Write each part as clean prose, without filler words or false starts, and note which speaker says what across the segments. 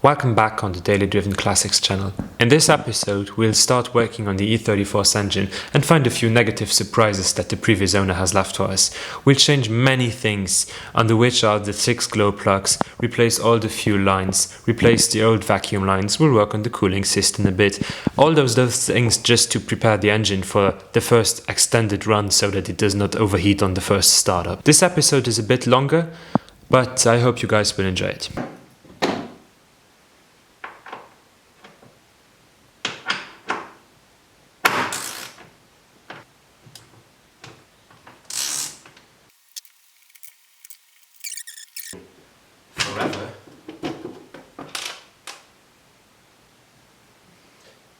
Speaker 1: Welcome back on the Daily Driven Classics channel. In this episode, we'll start working on the E34s engine and find a few negative surprises that the previous owner has left for us. We'll change many things, under which are the 6 glow plugs, replace all the fuel lines, replace the old vacuum lines, we'll work on the cooling system a bit. All those things just to prepare the engine for the first extended run so that it does not overheat on the first startup. This episode is a bit longer, but I hope you guys will enjoy it.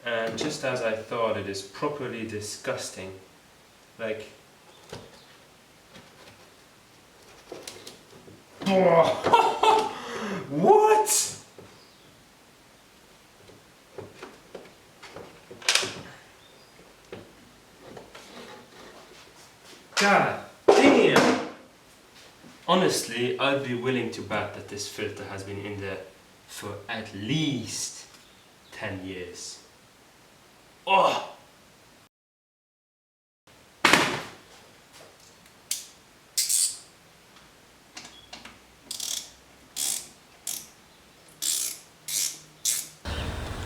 Speaker 1: And just as I thought, it is properly disgusting. Like, oh, what? God damn! Honestly, I'd be willing to bet that this filter has been in there for at least 10 years. Oh!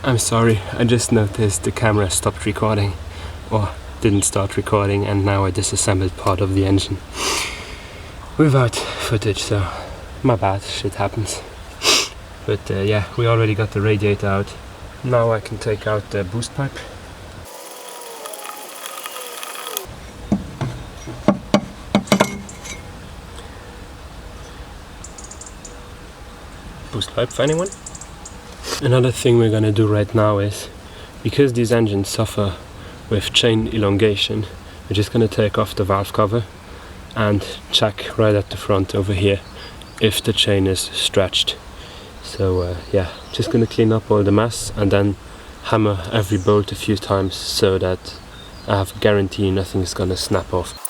Speaker 1: I'm sorry, I just noticed the camera stopped recording, or didn't start recording, and now I disassembled part of the engine without footage, so my bad, shit happens. But yeah, we already got the radiator out. Now I can take out the boost pipe. Boost pipe for anyone? Another thing we're gonna do right now is, because these engines suffer with chain elongation, we're just gonna take off the valve cover and check right at the front over here if the chain is stretched. So yeah, just gonna clean up all the mess and then hammer every bolt a few times so that I have a guarantee nothing's gonna snap off.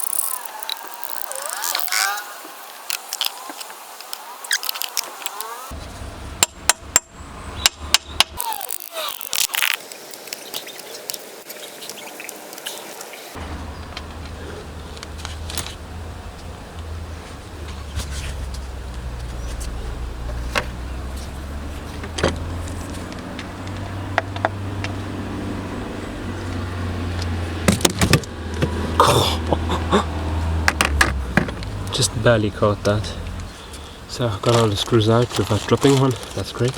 Speaker 1: Just barely caught that. So I've got all the screws out without dropping one, that's great.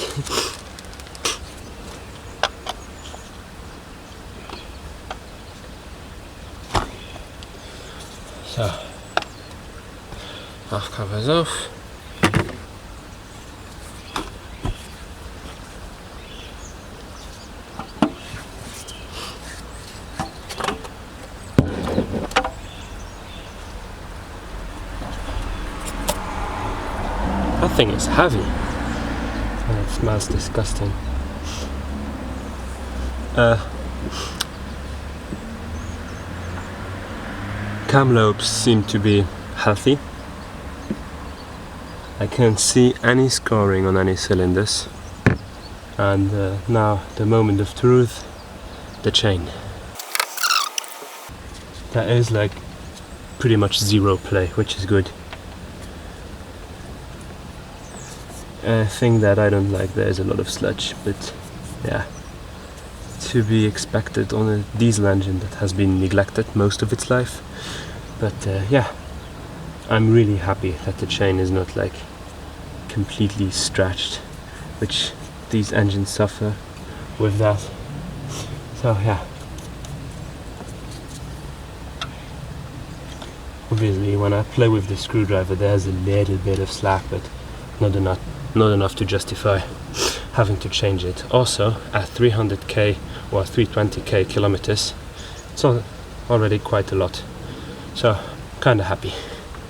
Speaker 1: So, half covers off. That thing is heavy and it smells disgusting. Cam lobes seem to be healthy. I can't see any scoring on any cylinders. And now the moment of truth, the chain. That is like pretty much zero play, which is good. Thing that I don't like, there is a lot of sludge, but yeah, to be expected on a diesel engine that has been neglected most of its life. But yeah, I'm really happy that the chain is not like completely stretched, which these engines suffer with that. So yeah, obviously when I play with the screwdriver there's a little bit of slack, but not enough to justify having to change it. Also at 300k or 320k kilometers, it's already quite a lot, so kinda happy.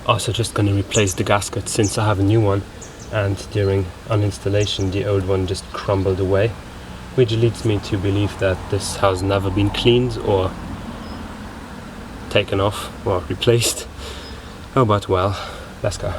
Speaker 1: Also just gonna replace the gasket since I have a new one, and during uninstallation the old one just crumbled away, which leads me to believe that this has never been cleaned or taken off or replaced. Oh, but well, let's go.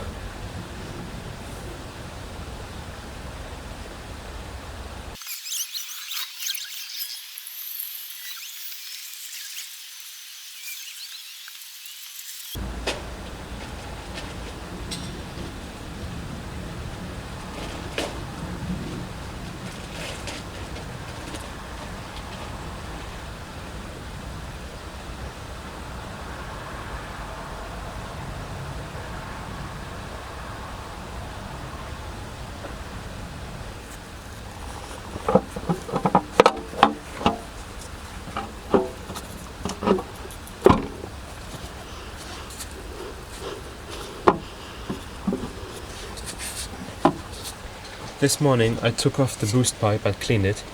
Speaker 1: This morning I took off the boost pipe and cleaned it,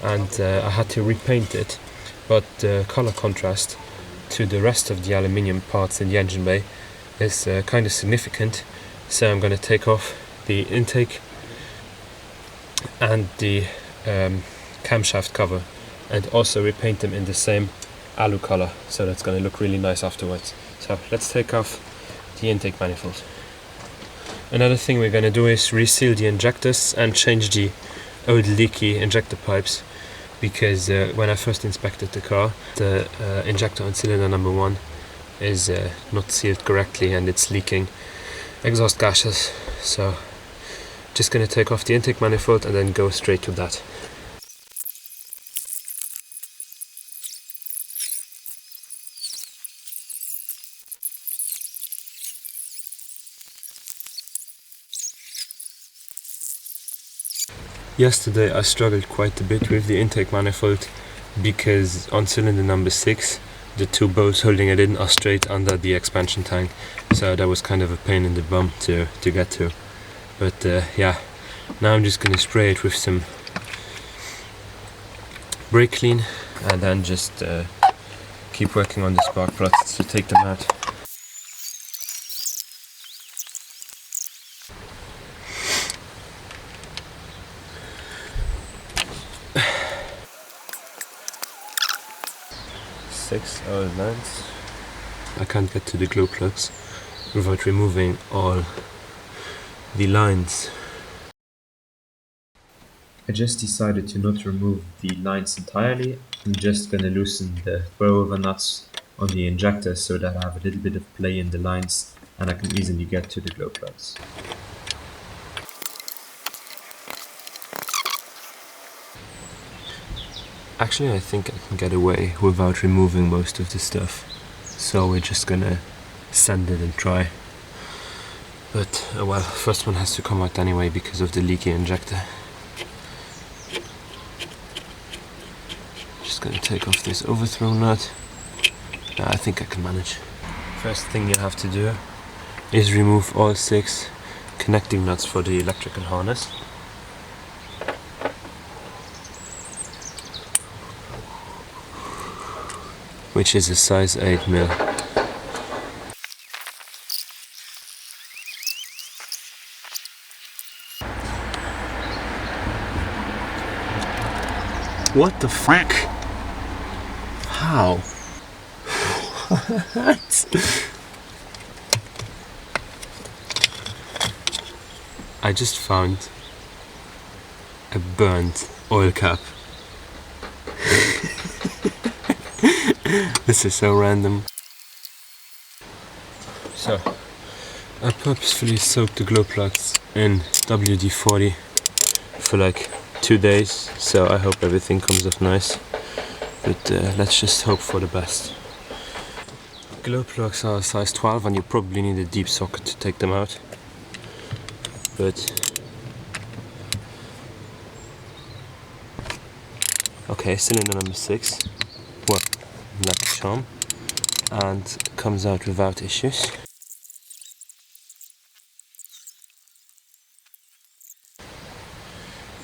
Speaker 1: and I had to repaint it, but the color contrast to the rest of the aluminium parts in the engine bay is kind of significant, so I'm going to take off the intake and the camshaft cover and also repaint them in the same alu color, so that's going to look really nice afterwards. So let's take off the intake manifold. Another thing we're going to do is reseal the injectors and change the old leaky injector pipes, because when I first inspected the car, the injector on cylinder number 1 is not sealed correctly and it's leaking exhaust gases. So just going to take off the intake manifold and then go straight to that. Yesterday I struggled quite a bit with the intake manifold, because on cylinder number 6 the 2 bolts holding it in are straight under the expansion tank, so that was kind of a pain in the bum to get to. But yeah, now I'm just gonna spray it with some brake clean and then just keep working on the spark plugs to take them out. I can't get to the glow plugs without removing all the lines. I just decided to not remove the lines entirely. I'm just gonna loosen the throwover nuts on the injector so that I have a little bit of play in the lines and I can easily get to the glow plugs. Actually, I think I can get away without removing most of the stuff, so we're just gonna sand it and try. But well, first one has to come out anyway because of the leaky injector. Just gonna take off this overthrow nut. I think I can manage. First thing you have to do is remove all 6 connecting nuts for the electrical harness. Which is a size 8mm. What the fuck? How? What? I just found a burnt oil cap. This is so random. So, I purposefully soaked the glow plugs in WD-40 for like 2 days, so I hope everything comes off nice. But let's just hope for the best. Glow plugs are size 12 and you probably need a deep socket to take them out. But okay, cylinder number 6. Well, like a charm, and comes out without issues.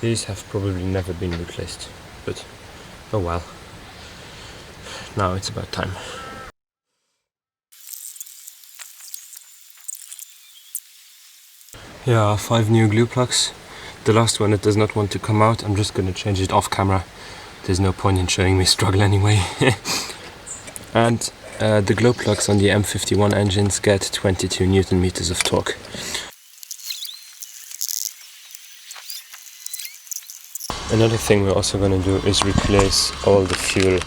Speaker 1: These have probably never been replaced, but oh well. Now it's about time. Here are 5 new glue plugs. The last one that does not want to come out, I'm just going to change it off camera. There's no point in showing me struggle anyway. And the glow plugs on the M51 engines get 22 Newton meters of torque. Another thing we're also going to do is replace all the fuel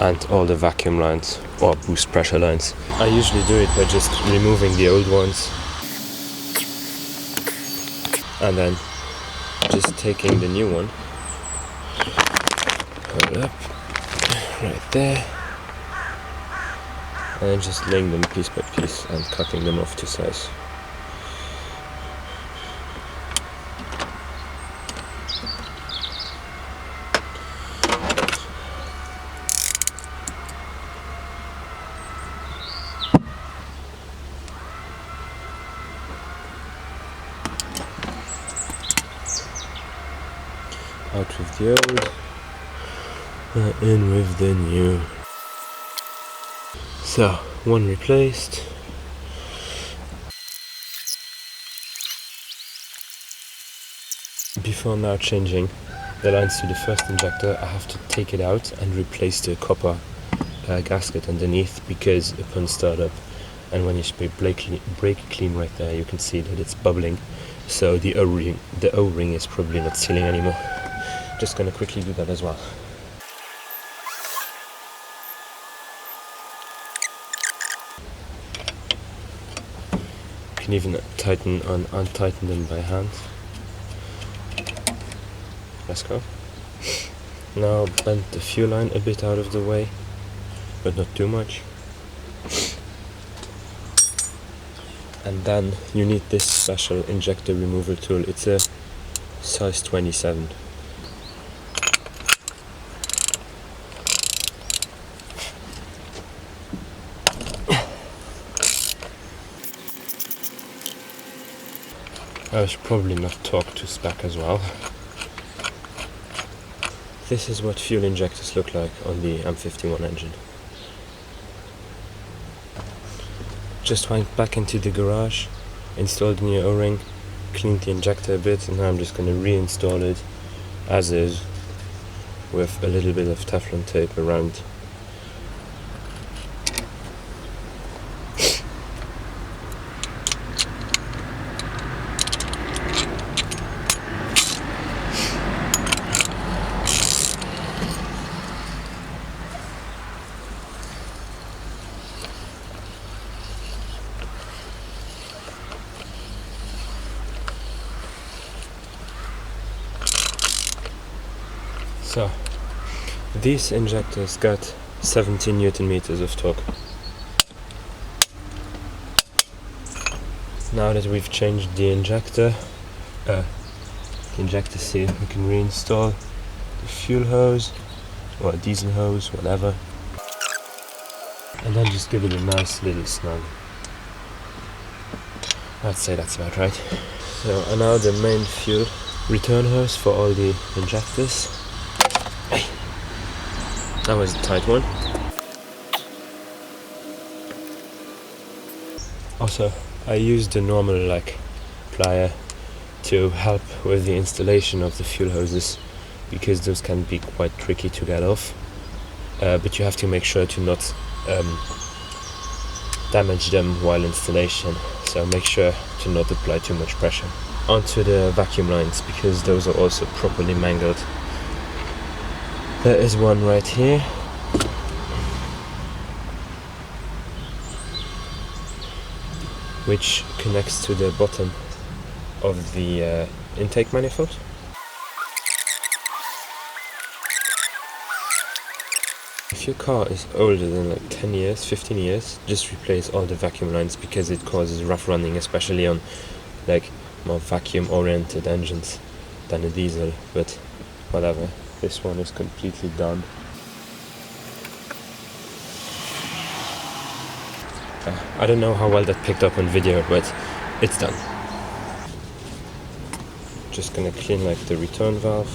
Speaker 1: and all the vacuum lines or boost pressure lines. I usually do it by just removing the old ones and then just taking the new one, hold up, right there, and then just laying them piece by piece and cutting them off to size. Out with the old, in with the new. So, one replaced. Before now changing the lines to the first injector, I have to take it out and replace the copper gasket underneath, because upon startup and when you spray brake clean right there, you can see that it's bubbling, so the O-ring is probably not sealing anymore. Just gonna quickly do that as well. You can even tighten and untighten them by hand. Let's go. Now bend the fuel line a bit out of the way, but not too much. And then you need this special injector removal tool. It's a size 27. I should probably not talk to spec as well. This is what fuel injectors look like on the M51 engine. Just went back into the garage, installed the new O-ring, cleaned the injector a bit, and now I'm just going to reinstall it as is with a little bit of Teflon tape around. So, these injectors got 17 Newton meters of torque. Now that we've changed the injector seal, we can reinstall the fuel hose or a diesel hose, whatever, and then just give it a nice little snug. I'd say that's about right. So, and now the main fuel return hose for all the injectors. That was a tight one. Also, I used the normal plier to help with the installation of the fuel hoses, because those can be quite tricky to get off. But you have to make sure to not damage them while installation. So make sure to not apply too much pressure onto the vacuum lines, because those are also properly mangled. There is one right here, which connects to the bottom of the intake manifold. If your car is older than 10 years, 15 years, just replace all the vacuum lines, because it causes rough running, especially on more vacuum oriented engines than a diesel, but whatever. This one is completely done. I don't know how well that picked up on video, but it's done. Just gonna clean the return valve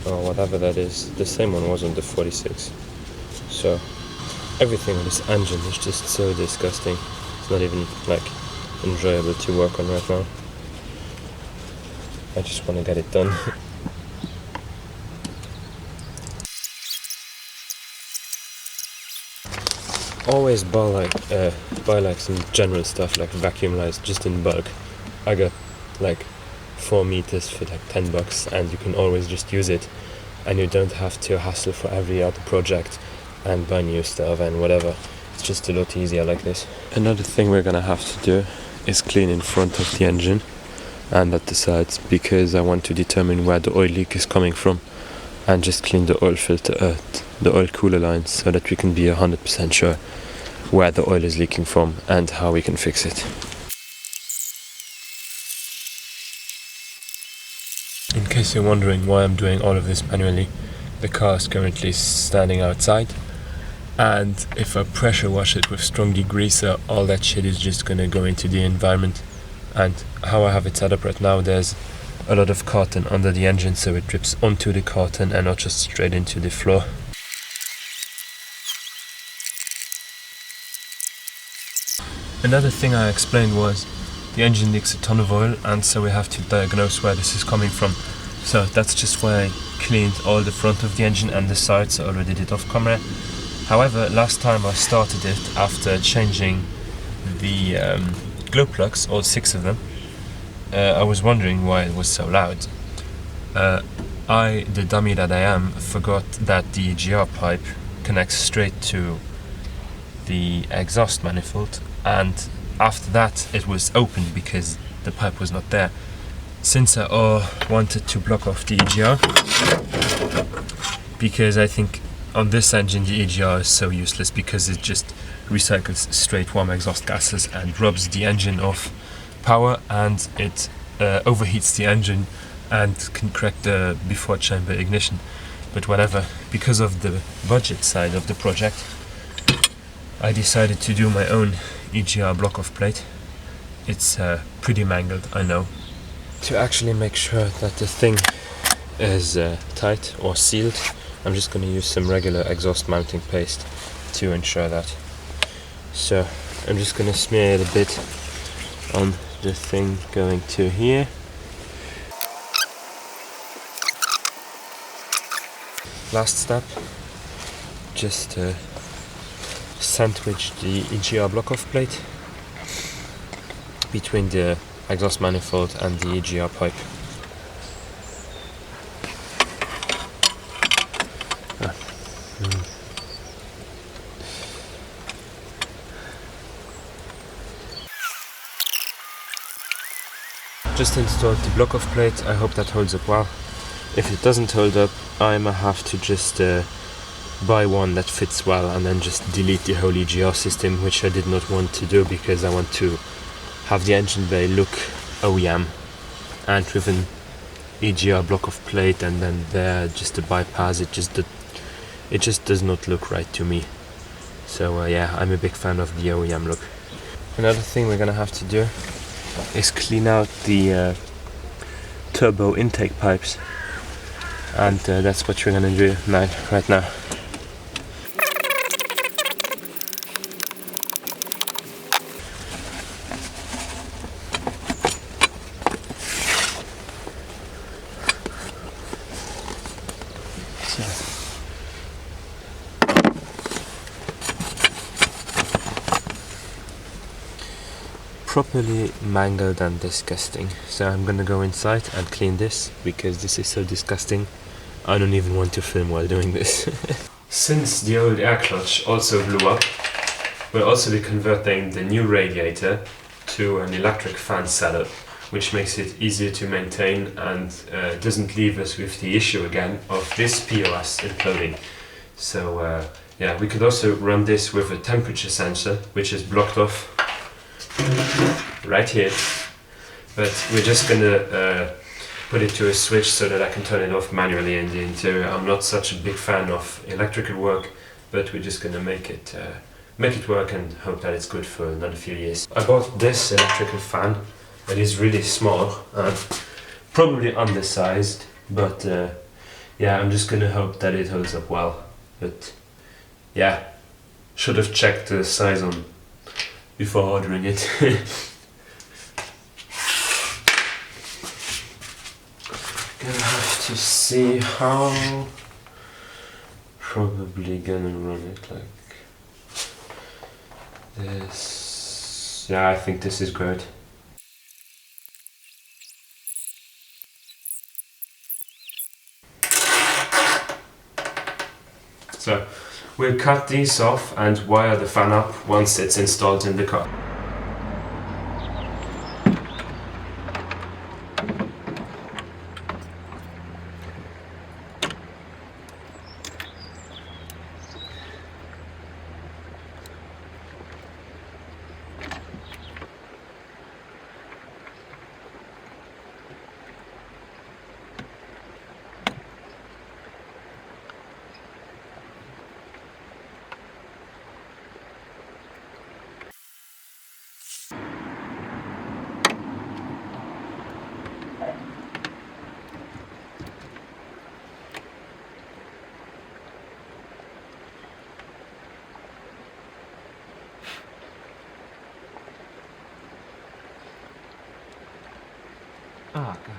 Speaker 1: or whatever that is. The same one was on the 46. So everything on this engine is just so disgusting. It's not even enjoyable to work on right now. I just want to get it done. Always buy some general stuff like vacuum lines just in bulk. I got 4 meters for $10, and you can always just use it, and you don't have to hassle for every other project and buy new stuff and whatever. It's just a lot easier like this. Another thing we're gonna have to do is clean in front of the engine and at the sides, because I want to determine where the oil leak is coming from, and just clean the oil filter, the oil cooler lines, so that we can be 100% sure where the oil is leaking from and how we can fix it. In case you're wondering why I'm doing all of this manually, the car is currently standing outside, and if I pressure wash it with strong degreaser, all that shit is just gonna go into the environment. And how I have it set up right now, there's a lot of cotton under the engine so it drips onto the cotton and not just straight into the floor. Another thing I explained was the engine leaks a ton of oil, and so we have to diagnose where this is coming from. So that's just why I cleaned all the front of the engine and the sides. I already did off camera. However, last time I started it after changing the glow plugs, all 6 of them, I was wondering why it was so loud. I, the dummy that I am, forgot that the EGR pipe connects straight to the exhaust manifold, and after that it was open because the pipe was not there. Since I wanted to block off the EGR, because I think on this engine the EGR is so useless because it just recycles straight warm exhaust gases and robs the engine of power, and it overheats the engine and can crack the before chamber ignition. But whatever, because of the budget side of the project, I decided to do my own EGR block-off plate. It's pretty mangled, I know. To actually make sure that the thing is tight or sealed, I'm just going to use some regular exhaust mounting paste to ensure that. So I'm just going to smear it a bit on the thing going to here. Last step, just sandwich the EGR block-off plate between the exhaust manifold and the EGR pipe. Just installed the block-off plate. I hope that holds up well. If it doesn't hold up, I might have to just buy one that fits well and then just delete the whole EGR system, which I did not want to do because I want to have the engine bay look OEM, and with an EGR block-off plate and then there just a bypass, it just does not look right to me. So yeah, I'm a big fan of the OEM look. Another thing we're gonna have to do is clean out the turbo intake pipes, and that's what we're gonna do right now. Properly mangled and disgusting. So I'm gonna go inside and clean this because this is so disgusting. I don't even want to film while doing this. Since the old air clutch also blew up, we'll also be converting the new radiator to an electric fan setup, which makes it easier to maintain and doesn't leave us with the issue again of this POS imploding. So yeah, we could also run this with a temperature sensor, which is blocked off right here, but we're just gonna put it to a switch so that I can turn it off manually in the interior. I'm not such a big fan of electrical work, but we're just gonna make it work and hope that it's good for another few years. I bought this electrical fan. It is really small and probably undersized, but yeah, I'm just gonna hope that it holds up well. But yeah, should have checked the size on before ordering it. Gonna have to see how. Probably gonna run it like this. Yeah, I think this is good. So we'll cut these off and wire the fan up once it's installed in the car. Oh god.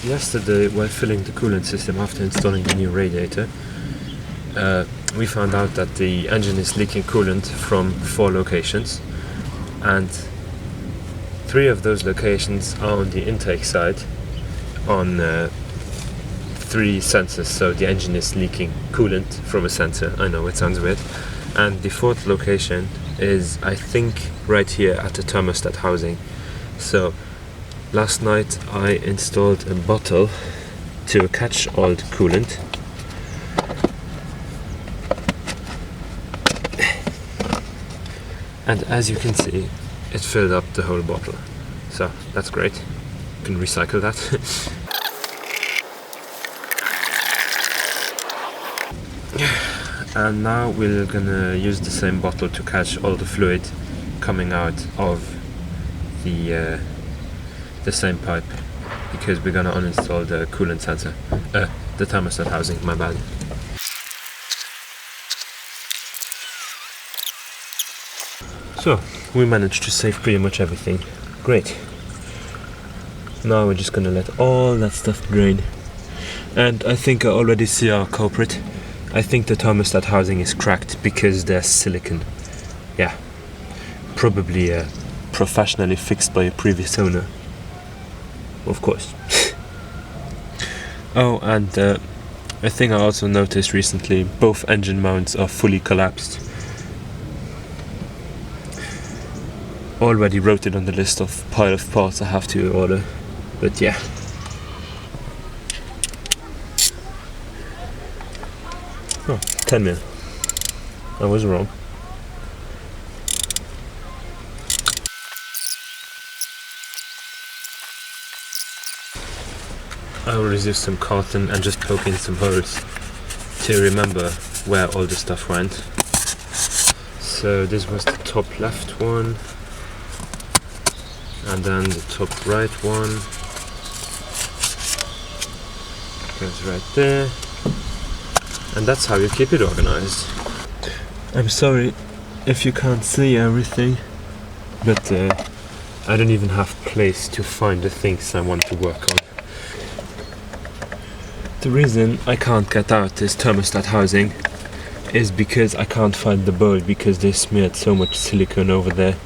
Speaker 1: Yesterday, while filling the coolant system after installing the new radiator, we found out that the engine is leaking coolant from 4 locations, and 3 of those locations are on the intake side on 3 sensors, so the engine is leaking coolant from a sensor. I know it sounds weird. And the 4th location is, I think, right here at the thermostat housing. So last night I installed a bottle to catch all the coolant. And as you can see, it filled up the whole bottle. So that's great. You can recycle that. And now we're gonna use the same bottle to catch all the fluid coming out of the same pipe, because we're gonna uninstall the coolant sensor, the thermostat housing, my bad. So, we managed to save pretty much everything. Great. Now we're just gonna let all that stuff drain. And I think I already see our culprit. I think the thermostat housing is cracked because there's silicone. Yeah. Probably professionally fixed by a previous owner. Of course. Oh, and a thing I also noticed recently, both engine mounts are fully collapsed. Already wrote it on the list of pile of parts I have to order, but yeah. Oh, 10 mil. I was wrong. I will use some cotton and just poke in some holes to remember where all the stuff went. So this was the top left one, and then the top right one goes right there, and that's how you keep it organized. I'm sorry if you can't see everything, but I don't even have place to find the things I want to work on. The reason I can't get out this thermostat housing is because I can't find the bowl, because they smeared so much silicone over there.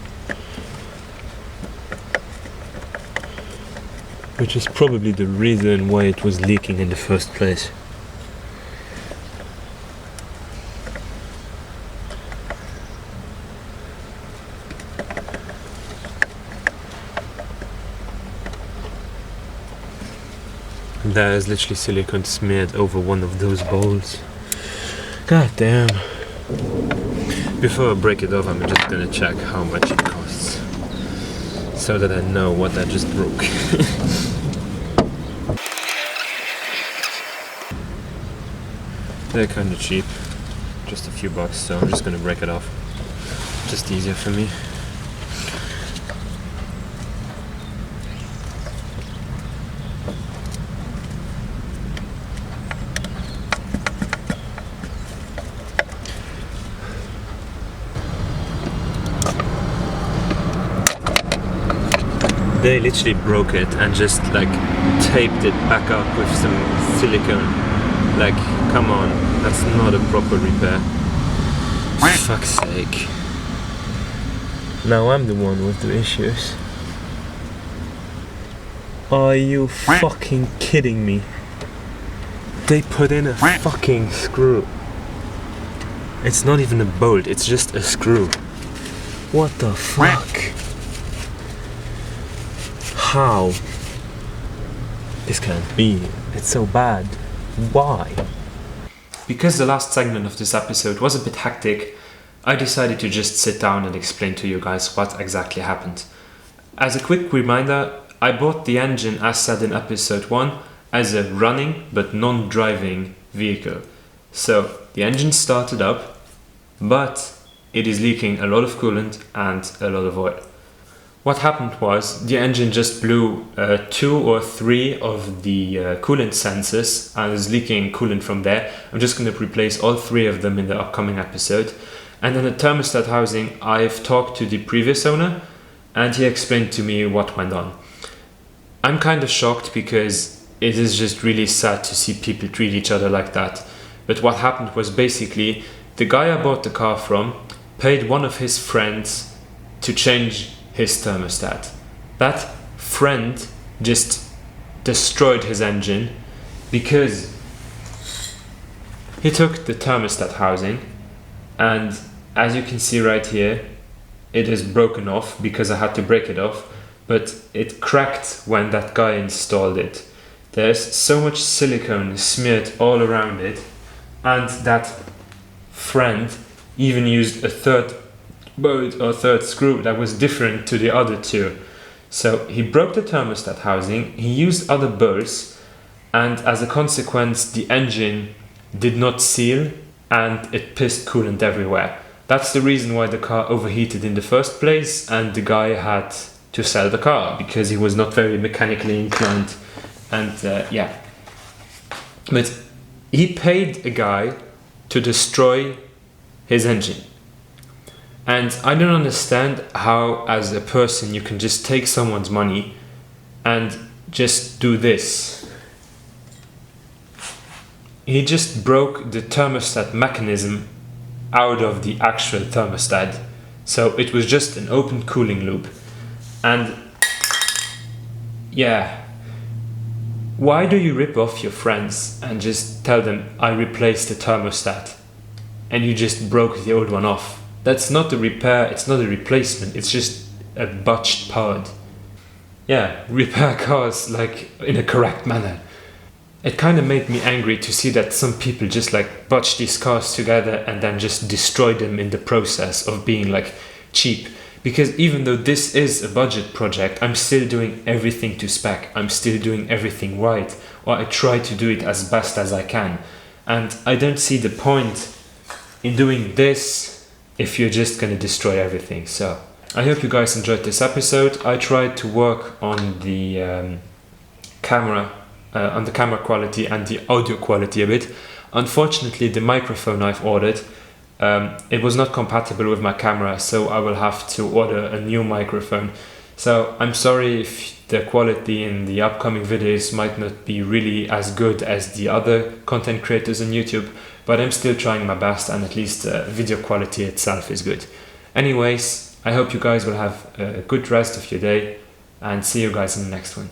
Speaker 1: Which is probably the reason why it was leaking in the first place. There is literally silicone smeared over one of those bowls. God damn. Before I break it off, I'm just gonna check how much it costs, so that I know what I just broke. They're kinda cheap, just a few bucks, so I'm just gonna break it off. Just easier for me. They literally broke it and just like taped it back up with some silicone. Like, come on, that's not a proper repair. For fuck's sake. Now I'm the one with the issues. Are you fucking kidding me? They put in a fucking screw. It's not even a bolt, it's just a screw. What the fuck? How? This can't be. It's so bad. Why? Because the last segment of this episode was a bit hectic, I decided to just sit down and explain to you guys what exactly happened. As a quick reminder, I bought the engine, as said in episode 1, as a running but non-driving vehicle. So the engine started up, but it is leaking a lot of coolant and a lot of oil. What happened was the engine just blew 2 or 3 of the coolant sensors and is leaking coolant from there. I'm just going to replace all 3 of them in the upcoming episode. And then the thermostat housing, I've talked to the previous owner and he explained to me what went on. I'm kind of shocked because it is just really sad to see people treat each other like that. But what happened was basically the guy I bought the car from paid one of his friends to change his thermostat. That friend just destroyed his engine because he took the thermostat housing, and as you can see right here, it is broken off because I had to break it off, but it cracked when that guy installed it. There's so much silicone smeared all around it, and that friend even used a third bolt or third screw that was different to the other 2. So he broke the thermostat housing, he used other bolts, and as a consequence the engine did not seal and it pissed coolant everywhere. That's the reason why the car overheated in the first place, and the guy had to sell the car because he was not very mechanically inclined. And yeah, but he paid a guy to destroy his engine. And I don't understand how, as a person, you can just take someone's money and just do this. He just broke the thermostat mechanism out of the actual thermostat. So it was just an open cooling loop. And yeah, why do you rip off your friends and just tell them, I replaced the thermostat, and you just broke the old one off? That's not a repair, it's not a replacement, it's just a botched part. Yeah, repair cars like in a correct manner. It kind of made me angry to see that some people just like botch these cars together and then just destroy them in the process of being like cheap. Because even though this is a budget project, I'm still doing everything to spec, I'm still doing everything right, or I try to do it as best as I can. And I don't see the point in doing this if you're just going to destroy everything. So I hope you guys enjoyed this episode. I tried to work on the camera quality and the audio quality a bit. Unfortunately, the microphone I've ordered, it was not compatible with my camera, so I will have to order a new microphone. So I'm sorry if the quality in the upcoming videos might not be really as good as the other content creators on YouTube, but I'm still trying my best, and at least video quality itself is good. Anyways, I hope you guys will have a good rest of your day, and see you guys in the next one.